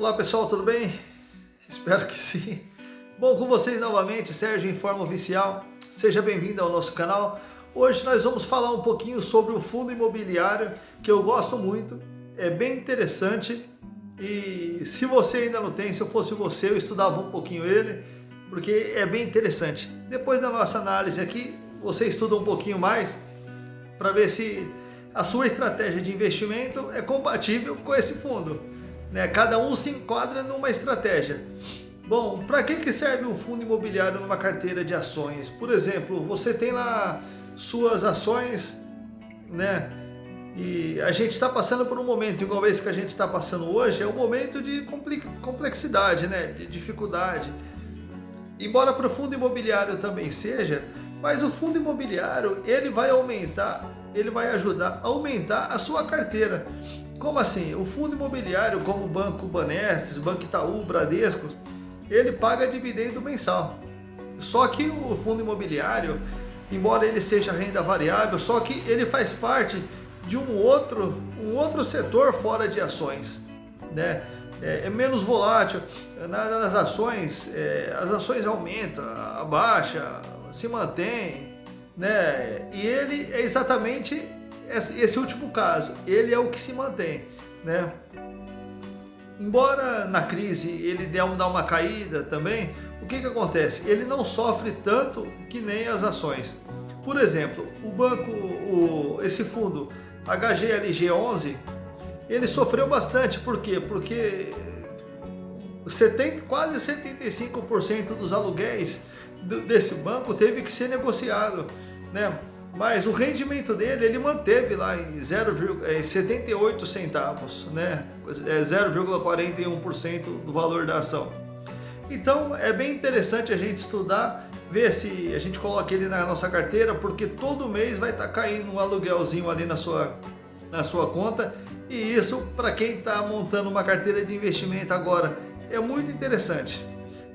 Olá pessoal, tudo bem? Espero que sim. Bom, com vocês novamente, Sérgio Informa Oficial. Seja bem-vindo ao nosso canal. Hoje nós vamos falar um pouquinho sobre o fundo imobiliário, que eu gosto muito, é bem interessante. E se você ainda não tem, se eu fosse você, eu estudava um pouquinho ele, porque é bem interessante. Depois da nossa análise aqui, você estuda um pouquinho mais para ver se a sua estratégia de investimento é compatível com esse fundo, né? Cada um se enquadra numa estratégia. Bom, para que serve um fundo imobiliário numa carteira de ações? Por exemplo, você tem lá suas ações, né? E a gente está passando por um momento, igual esse que a gente está passando hoje, é um momento de complexidade, né? De dificuldade. Embora para o fundo imobiliário também seja, mas o fundo imobiliário ele vai ajudar a aumentar a sua carteira. Como assim? O fundo imobiliário, como o Banco Banestes, Banco Itaú, Bradesco, ele paga dividendo mensal. Só que o fundo imobiliário, embora ele seja renda variável, só que ele faz parte de um outro setor fora de ações, né? É menos volátil. Nas ações, as ações aumentam, abaixa, se mantém, né? E ele é exatamente esse último caso, ele é o que se mantém, né? Embora na crise ele dê uma caída também, o que acontece? Ele não sofre tanto que nem as ações. Por exemplo, esse fundo HGLG11, ele sofreu bastante, por quê? Porque quase 75% dos aluguéis desse banco teve que ser negociado, né? Mas o rendimento dele, ele manteve lá em 0,78 centavos, né? 0,41% do valor da ação. Então é bem interessante a gente estudar, ver se a gente coloca ele na nossa carteira, porque todo mês vai estar caindo um aluguelzinho ali na sua conta, e isso para quem está montando uma carteira de investimento agora é muito interessante.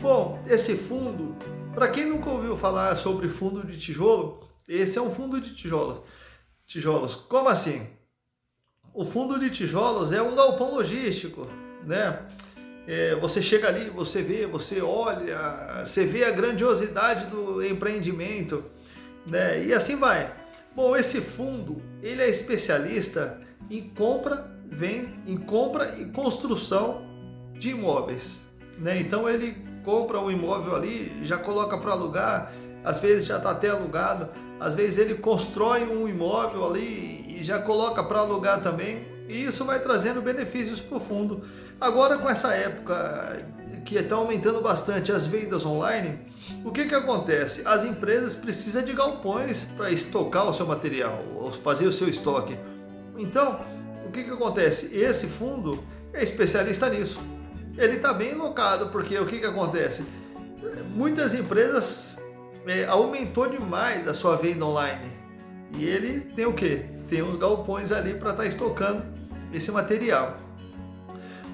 Bom, esse fundo, para quem nunca ouviu falar sobre fundo de tijolo, esse é um fundo de tijolos. Como assim? O fundo de tijolos é um galpão logístico, né? Você chega ali, você vê, você olha, você vê a grandiosidade do empreendimento, né? E assim vai. Bom, esse fundo, ele é especialista em compra e construção de imóveis, né? Então ele compra um imóvel ali, já coloca para alugar, às vezes já está até alugado, às vezes ele constrói um imóvel ali e já coloca para alugar também, e isso vai trazendo benefícios para o fundo. Agora, com essa época que está aumentando bastante as vendas online, o que acontece? As empresas precisam de galpões para estocar o seu material, ou fazer o seu estoque. Então, o que acontece? Esse fundo é especialista nisso. Ele está bem locado, porque o que acontece? Muitas empresas aumentou demais a sua venda online, e ele tem o quê? Tem uns galpões ali para estar estocando esse material.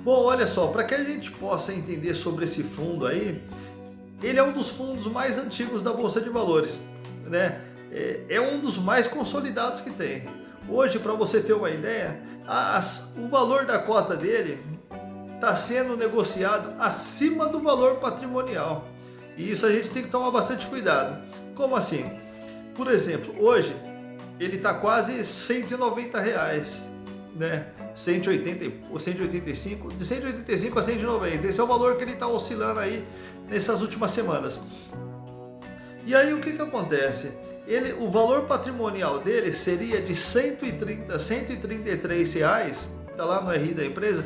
Bom, olha só, para que a gente possa entender sobre esse fundo aí, ele é um dos fundos mais antigos da Bolsa de Valores, né? É um dos mais consolidados que tem. Hoje, para você ter uma ideia, o valor da cota dele está sendo negociado acima do valor patrimonial. E isso a gente tem que tomar bastante cuidado. Como assim? Por exemplo, hoje ele está quase R$190, né? 180 ou 185, de 185 a 190. Esse é o valor que ele está oscilando aí nessas últimas semanas. E aí o que acontece? O valor patrimonial dele seria de 133 reais, está lá no RI da empresa,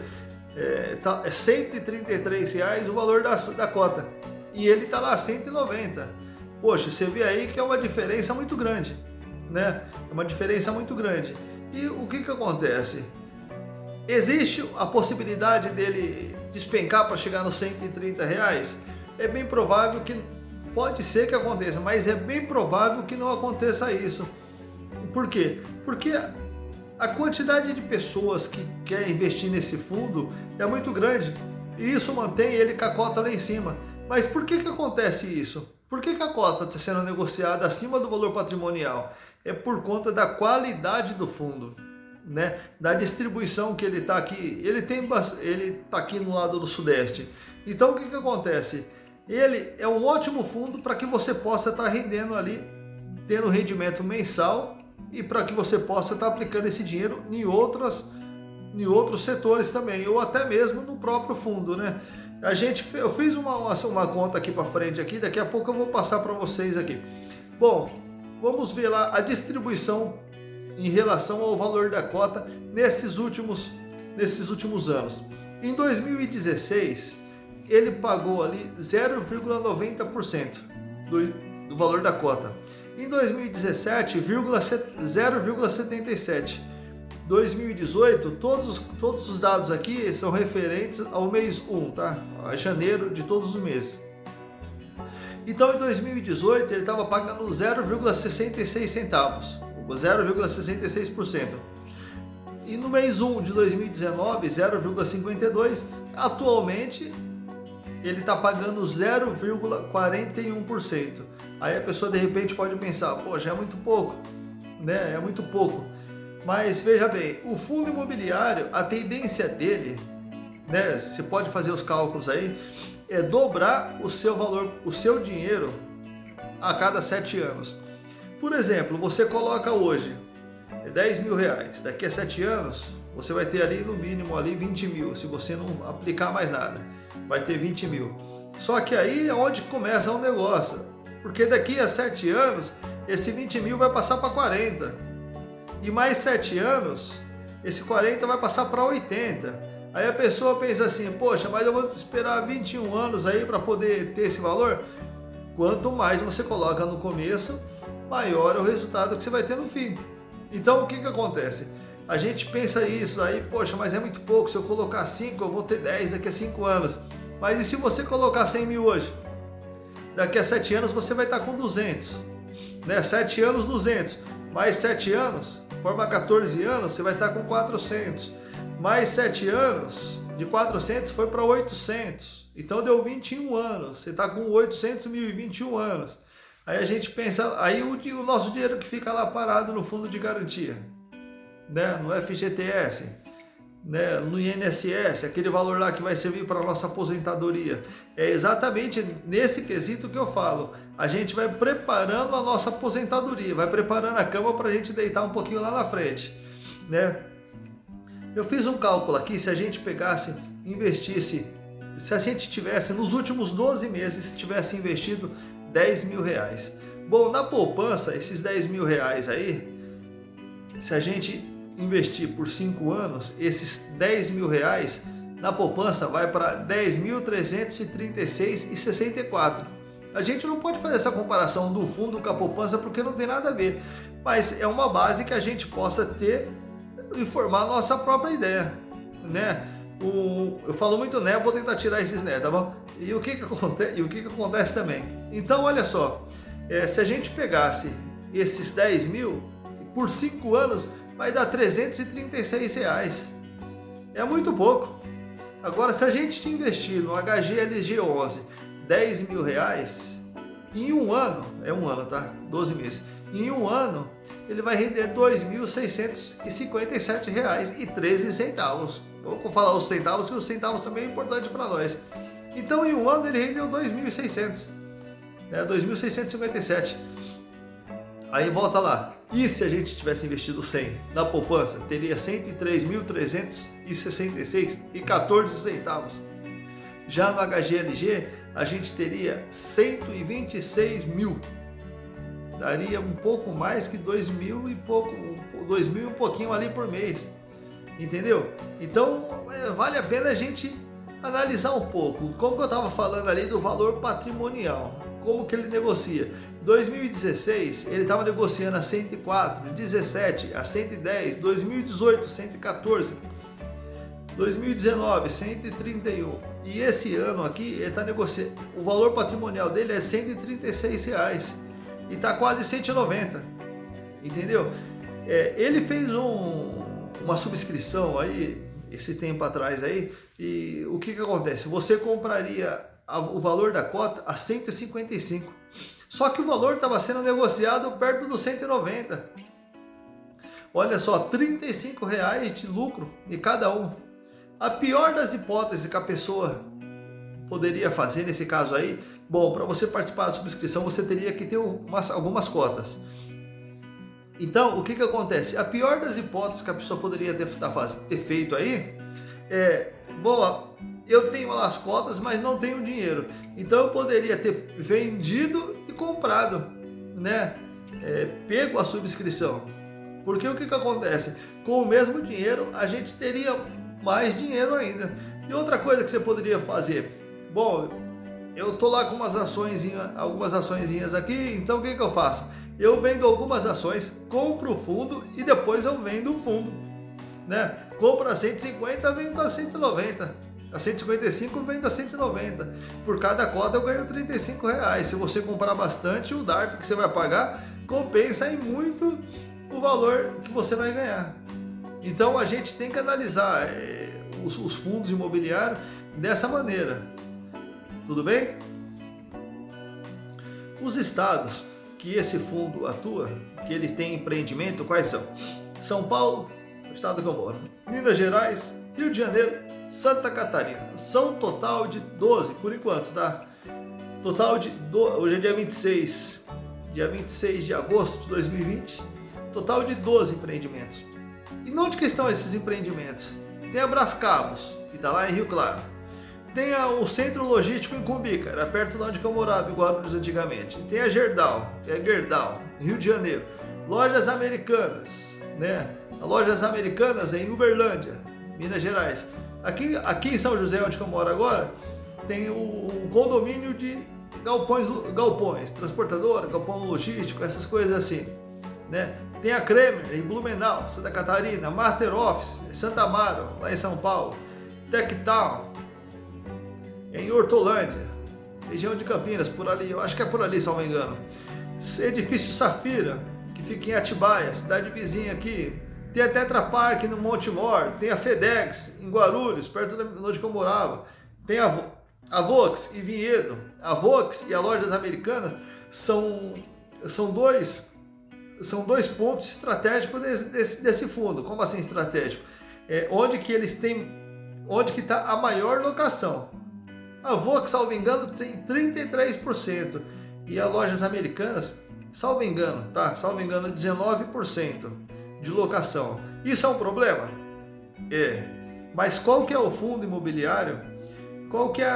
é R$133 o valor da cota. E ele está lá 190. Poxa, você vê aí que é uma diferença muito grande, né? É uma diferença muito grande. E o que acontece? Existe a possibilidade dele despencar para chegar nos R$130? É bem provável que pode ser que aconteça, mas é bem provável que não aconteça isso. Por quê? Porque a quantidade de pessoas que quer investir nesse fundo é muito grande, e isso mantém ele com a cota lá em cima. Mas por que acontece isso? Por que a cota está sendo negociada acima do valor patrimonial? É por conta da qualidade do fundo. né, da distribuição que ele está aqui. Ele está aqui no lado do Sudeste. Então o que acontece? Ele é um ótimo fundo para que você possa estar rendendo ali, tendo rendimento mensal, e para que você possa estar aplicando esse dinheiro em outros setores também, ou até mesmo no próprio fundo, né? Eu fiz uma conta aqui para frente aqui, daqui a pouco eu vou passar para vocês aqui. Bom, vamos ver lá a distribuição em relação ao valor da cota nesses últimos anos. Em 2016, ele pagou ali 0,90% do valor da cota. Em 2017, 0,77%. 2018, todos os dados aqui são referentes ao mês 1, tá? A janeiro de todos os meses. Então, em 2018, ele estava pagando 0,66 centavos, 0,66%. E no mês 1 de 2019, 0,52%. Atualmente, ele está pagando 0,41%. Aí a pessoa de repente pode pensar, poxa, é muito pouco, né? É muito pouco. Mas veja bem, o fundo imobiliário, a tendência dele, né? Você pode fazer os cálculos aí, é dobrar o seu valor, o seu dinheiro a cada 7 anos. Por exemplo, você coloca hoje 10 mil reais, daqui a 7 anos você vai ter ali no mínimo ali 20 mil, se você não aplicar mais nada, vai ter 20 mil. Só que aí é onde começa o negócio, porque daqui a 7 anos esse 20 mil vai passar para 40. E mais 7 anos, esse 40 vai passar para 80. Aí a pessoa pensa assim, poxa, mas eu vou esperar 21 anos aí para poder ter esse valor? Quanto mais você coloca no começo, maior é o resultado que você vai ter no fim. Então o que acontece? A gente pensa isso aí, poxa, mas é muito pouco, se eu colocar 5 eu vou ter 10 daqui a 5 anos. Mas e se você colocar 100 mil hoje? Daqui a 7 anos você vai estar com 200. Né? 7 anos, 200. Mais 7 anos, forma 14 anos, você vai estar com 400. Mais 7 anos, de 400 foi para 800. Então deu 21 anos. Você está com 800 mil e 21 anos. Aí a gente pensa, aí o nosso dinheiro que fica lá parado no fundo de garantia, né? No FGTS, né? No INSS, aquele valor lá que vai servir para a nossa aposentadoria. É exatamente nesse quesito que eu falo. A gente vai preparando a nossa aposentadoria, vai preparando a cama para a gente deitar um pouquinho lá na frente, né? Eu fiz um cálculo aqui, se a gente pegasse, investisse, se a gente tivesse nos últimos 12 meses, tivesse investido 10 mil reais. Bom, na poupança, esses 10 mil reais aí, se a gente investir por 5 anos, esses 10 mil reais na poupança vai para 10.336,64. A gente não pode fazer essa comparação do fundo com a poupança porque não tem nada a ver, mas é uma base que a gente possa ter e formar a nossa própria ideia, né? Eu falo muito né, vou tentar tirar esses né, tá bom? E o que acontece também? Então, olha só, se a gente pegasse esses 10 mil, por 5 anos, vai dar 336 reais. É muito pouco. Agora, se a gente investir no HGLG 11, 10 mil reais, em um ano, é um ano, tá? 12 meses. Em um ano, ele vai render R$ 2.657,13. Eu vou falar os centavos, que os centavos também é importante para nós. Então, em um ano, ele rendeu 2.600, né? 2.657. Aí volta lá. E se a gente tivesse investido 100 na poupança, teria 103.366,14 centavos. Já no HGLG, a gente teria 126 mil. Daria um pouco mais que 2 mil e pouco, 2 mil e um pouquinho ali por mês. Entendeu? Então, vale a pena a gente analisar um pouco. Como que eu estava falando ali do valor patrimonial, como que ele negocia. 2016 ele estava negociando a 104, 17 a 110, 2018 114, 2019 131 e esse ano aqui ele está negociando, o valor patrimonial dele é R$ 136 reais e está quase 190, entendeu? Ele fez uma subscrição aí esse tempo atrás aí e o que acontece? Você compraria o valor da cota a 155. Só que o valor estava sendo negociado perto dos 190. Olha só, R$ 35 de lucro de cada um. A pior das hipóteses que a pessoa poderia fazer nesse caso aí, bom, para você participar da subscrição você teria que ter algumas cotas. Então, o que acontece? A pior das hipóteses que a pessoa poderia ter feito aí é, boa, eu tenho lá as cotas, mas não tenho dinheiro. Então eu poderia ter vendido e comprado, né? Pego a subscrição. Porque o que acontece? Com o mesmo dinheiro, a gente teria mais dinheiro ainda. E outra coisa que você poderia fazer, bom, eu tô lá com algumas açõezinhas aqui, então o que eu faço? Eu vendo algumas ações, compro o fundo e depois eu vendo o fundo, né? Compro a 150, vendo a 190, a 155 vendo a 190. Por cada cota eu ganho R$ 35. Se você comprar bastante, o DARF que você vai pagar compensa em muito o valor que você vai ganhar. Então a gente tem que analisar os fundos imobiliários dessa maneira. Tudo bem? Os estados que esse fundo atua, que ele tem empreendimento, quais são? São Paulo, o estado que eu moro, Minas Gerais, Rio de Janeiro, Santa Catarina. São total de 12, por enquanto, tá? Total de, hoje é dia 26 de agosto de 2020, total de 12 empreendimentos. E onde que estão esses empreendimentos? Tem a Brascabos, que está lá em Rio Claro. Tem o Centro Logístico em Cumbica, era perto de onde eu morava, igual antigamente. Tem a Gerdau, que é Gerdau, Rio de Janeiro. Lojas Americanas, né? A Lojas Americanas é em Uberlândia, Minas Gerais. Aqui em São José, onde eu moro agora, tem o condomínio de galpões, transportadora, galpão logístico, essas coisas assim, né? Tem a Kremer em Blumenau, Santa Catarina, Master Office em Santa Amaro, lá em São Paulo, Techtown em Hortolândia, região de Campinas, por ali, eu acho que é por ali, se não me engano. Edifício Safira, que fica em Atibaia, cidade vizinha aqui. Tem a Tetra Pak no Monte Mor, tem a FedEx em Guarulhos, perto de onde eu morava. Tem a Vox em Vinhedo. A Vox e a Lojas Americanas são dois pontos estratégicos desse fundo. Como assim estratégico? Onde que está a maior locação. A Vox, salvo engano, tem 33%. E a Lojas Americanas, salvo engano, 19% de locação. Isso é um problema? Mas qual que é o fundo imobiliário? Qual que é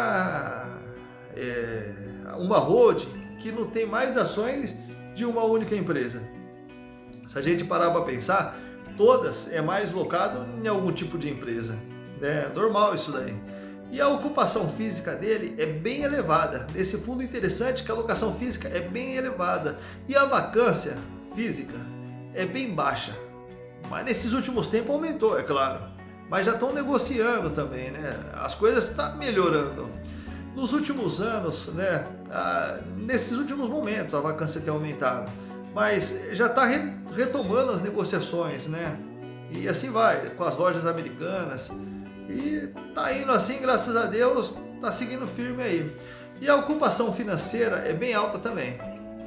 uma holding que não tem mais ações de uma única empresa? Se a gente parar para pensar, todas é mais locado em algum tipo de empresa. É normal isso daí. E a ocupação física dele é bem elevada. Nesse fundo interessante que a locação física é bem elevada. E a vacância física é bem baixa. Mas nesses últimos tempos aumentou, é claro. Mas já estão negociando também, né? As coisas estão melhorando. Nos últimos anos, né? Nesses últimos momentos a vacância tem aumentado. Mas já está retomando as negociações, né? E assim vai, com as lojas americanas. E tá indo assim, graças a Deus, tá seguindo firme aí. E a ocupação financeira é bem alta também.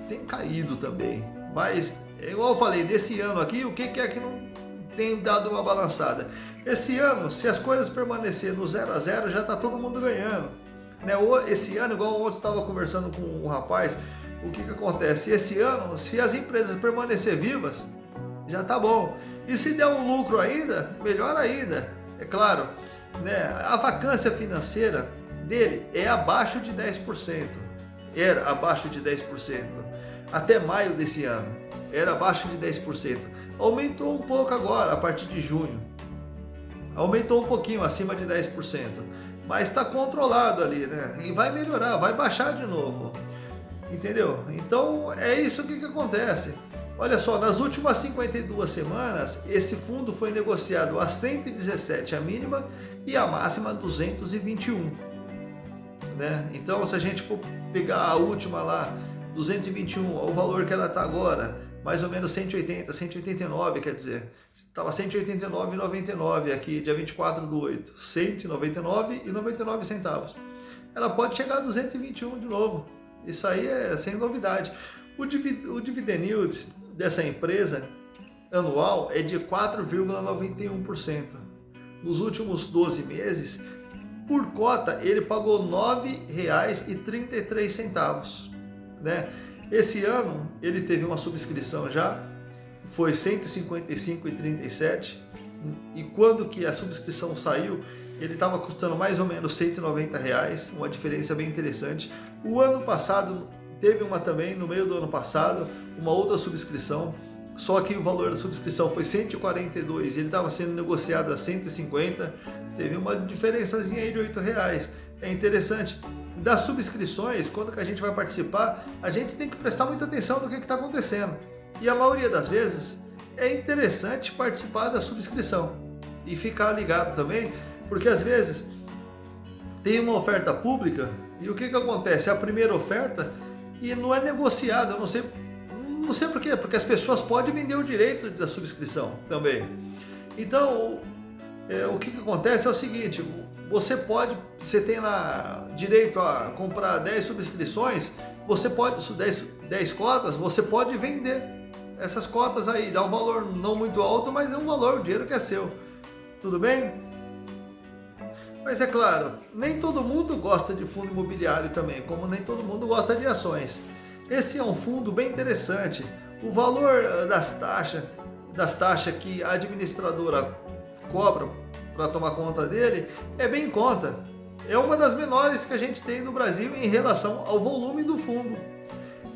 Tem caído também. Mas, igual eu falei, desse ano aqui, o que é que não tem dado uma balançada? Esse ano, se as coisas permanecerem no 0 a 0, já tá todo mundo ganhando. Né? Esse ano, igual ontem eu estava conversando com um rapaz, o que acontece? Esse ano, se as empresas permanecerem vivas, já tá bom. E se der um lucro ainda, melhor ainda. É claro, né? A vacância financeira dele é abaixo de 10%. Era abaixo de 10%. Até maio desse ano. Era abaixo de 10%. Aumentou um pouco agora, a partir de junho. Aumentou um pouquinho, acima de 10%. Mas está controlado ali, né? E vai melhorar, vai baixar de novo. Entendeu? Então é isso que acontece. Olha só, nas últimas 52 semanas, esse fundo foi negociado a 117 a mínima e a máxima 221. Né? Então, se a gente for pegar a última lá, 221, o valor que ela está agora, mais ou menos 180, 189, quer dizer, estava 189,99 aqui, dia 24/8, 199,99 centavos. Ela pode chegar a 221 de novo. Isso aí é sem novidade. O dividend yield dessa empresa anual é de 4,91%. Nos últimos 12 meses, por cota, ele pagou R$ 9,33, né? Esse ano ele teve uma subscrição já, foi R$ 155,37, e quando que a subscrição saiu, ele estava custando mais ou menos R$ 190, uma diferença bem interessante. O ano passado teve uma também, no meio do ano passado, uma outra subscrição, só que o valor da subscrição foi 142 e ele estava sendo negociado a 150, teve uma diferençazinha aí de R$ 8. É interessante. Das subscrições, quando que a gente vai participar, a gente tem que prestar muita atenção no que está acontecendo. E a maioria das vezes é interessante participar da subscrição e ficar ligado também, porque às vezes tem uma oferta pública e o que acontece? A primeira oferta e não é negociada, eu não sei por quê, porque as pessoas podem vender o direito da subscrição também. Então, o que acontece é o seguinte, você tem lá direito a comprar 10 subscrições, você pode, 10 cotas, você pode vender essas cotas aí, dá um valor não muito alto, mas é um valor, o dinheiro que é seu. Tudo bem? Mas é claro, nem todo mundo gosta de fundo imobiliário também, como nem todo mundo gosta de ações. Esse é um fundo bem interessante. O valor das taxas que a administradora cobra para tomar conta dele é bem em conta. É uma das menores que a gente tem no Brasil em relação ao volume do fundo.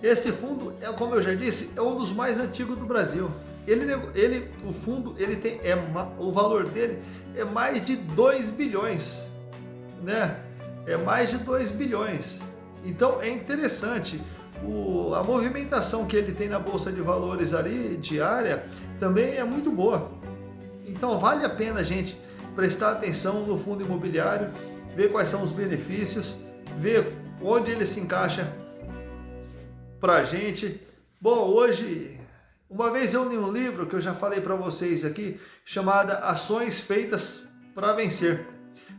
Esse fundo, como eu já disse, é um dos mais antigos do Brasil. O fundo, o valor dele é mais de 2 bilhões, né? É mais de 2 bilhões. Então é interessante. A movimentação que ele tem na Bolsa de Valores ali, diária, também é muito boa. Então vale a pena a gente prestar atenção no fundo imobiliário, ver quais são os benefícios, ver onde ele se encaixa para a gente. Bom, hoje, uma vez eu li um livro que eu já falei para vocês aqui, chamado Ações Feitas para Vencer.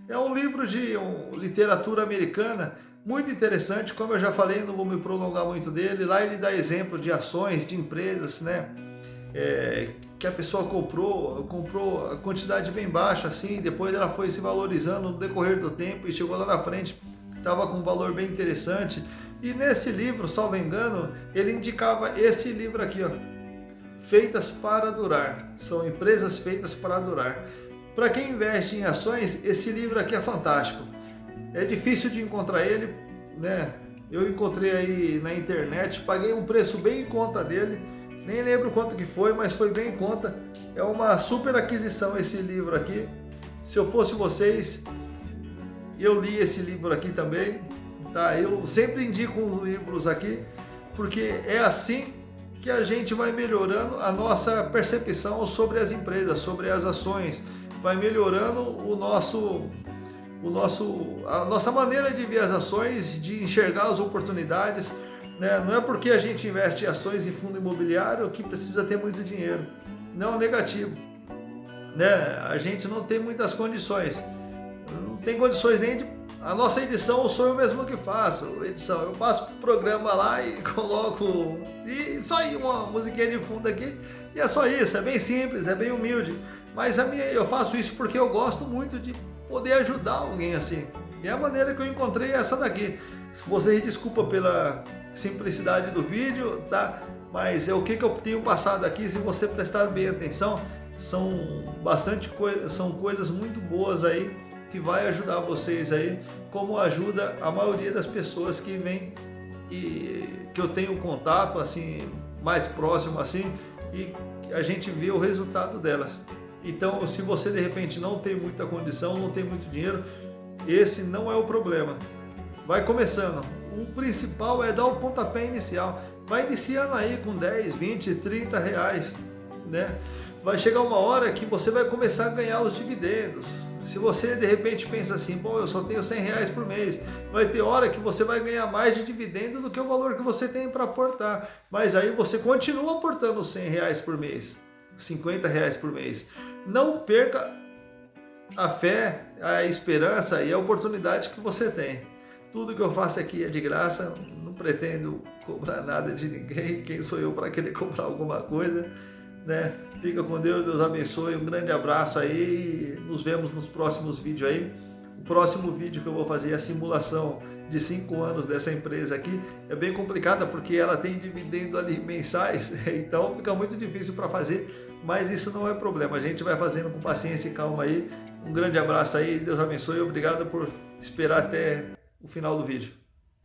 É um livro de literatura americana, muito interessante, como eu já falei, não vou me prolongar muito dele. Lá ele dá exemplo de ações, de empresas, né? Que a pessoa comprou a quantidade bem baixa, assim, depois ela foi se valorizando no decorrer do tempo e chegou lá na frente, estava com um valor bem interessante. E nesse livro, salvo engano, ele indicava esse livro aqui, ó, Feitas para Durar. São empresas feitas para durar. Para quem investe em ações, esse livro aqui é fantástico. É difícil de encontrar ele, né? Eu encontrei aí na internet, paguei um preço bem em conta dele, nem lembro quanto que foi, mas foi bem em conta. É uma super aquisição esse livro aqui. Se eu fosse vocês, eu li esse livro aqui também, tá? Eu sempre indico uns livros aqui, porque é assim que a gente vai melhorando a nossa percepção sobre as empresas, sobre as ações, vai melhorando a nossa maneira de ver as ações, de enxergar as oportunidades, né? Não é porque a gente investe em ações e fundo imobiliário que precisa ter muito dinheiro. Não, negativo, né? A gente não tem muitas condições. Não tem condições nem de... A nossa edição sou eu mesmo que faço. Edição, eu passo pro programa lá e coloco... E só aí uma musiquinha de fundo aqui. E é só isso, é bem simples, é bem humilde. Mas eu faço isso porque eu gosto muito de poder ajudar alguém assim. E a maneira que eu encontrei é essa daqui. Vocês desculpa pela simplicidade do vídeo, tá? Mas é o que eu tenho passado aqui. Se você prestar bem atenção, são coisas muito boas aí que vai ajudar vocês aí, como ajuda a maioria das pessoas que vem e que eu tenho contato assim mais próximo assim e a gente vê o resultado delas. Então, se você de repente não tem muita condição, não tem muito dinheiro, esse não é o problema. Vai começando. O principal é dar o pontapé inicial. Vai iniciando aí com 10, 20, 30 reais, né? Vai chegar uma hora que você vai começar a ganhar os dividendos. Se você de repente pensa assim, bom, eu só tenho 100 reais por mês, vai ter hora que você vai ganhar mais de dividendo do que o valor que você tem para aportar. Mas aí você continua aportando 100 reais por mês, 50 reais por mês. Não perca a fé, a esperança e a oportunidade que você tem. Tudo que eu faço aqui é de graça, não pretendo cobrar nada de ninguém. Quem sou eu para querer cobrar alguma coisa? né? Fica com Deus, Deus abençoe, um grande abraço aí, nos vemos nos próximos vídeos aí. O próximo vídeo que eu vou fazer é a simulação de 5 anos dessa empresa aqui. É bem complicada porque ela tem dividendo ali mensais, então fica muito difícil para fazer, mas isso não é problema, a gente vai fazendo com paciência e calma aí. Um grande abraço aí, Deus abençoe e obrigado por esperar até o final do vídeo.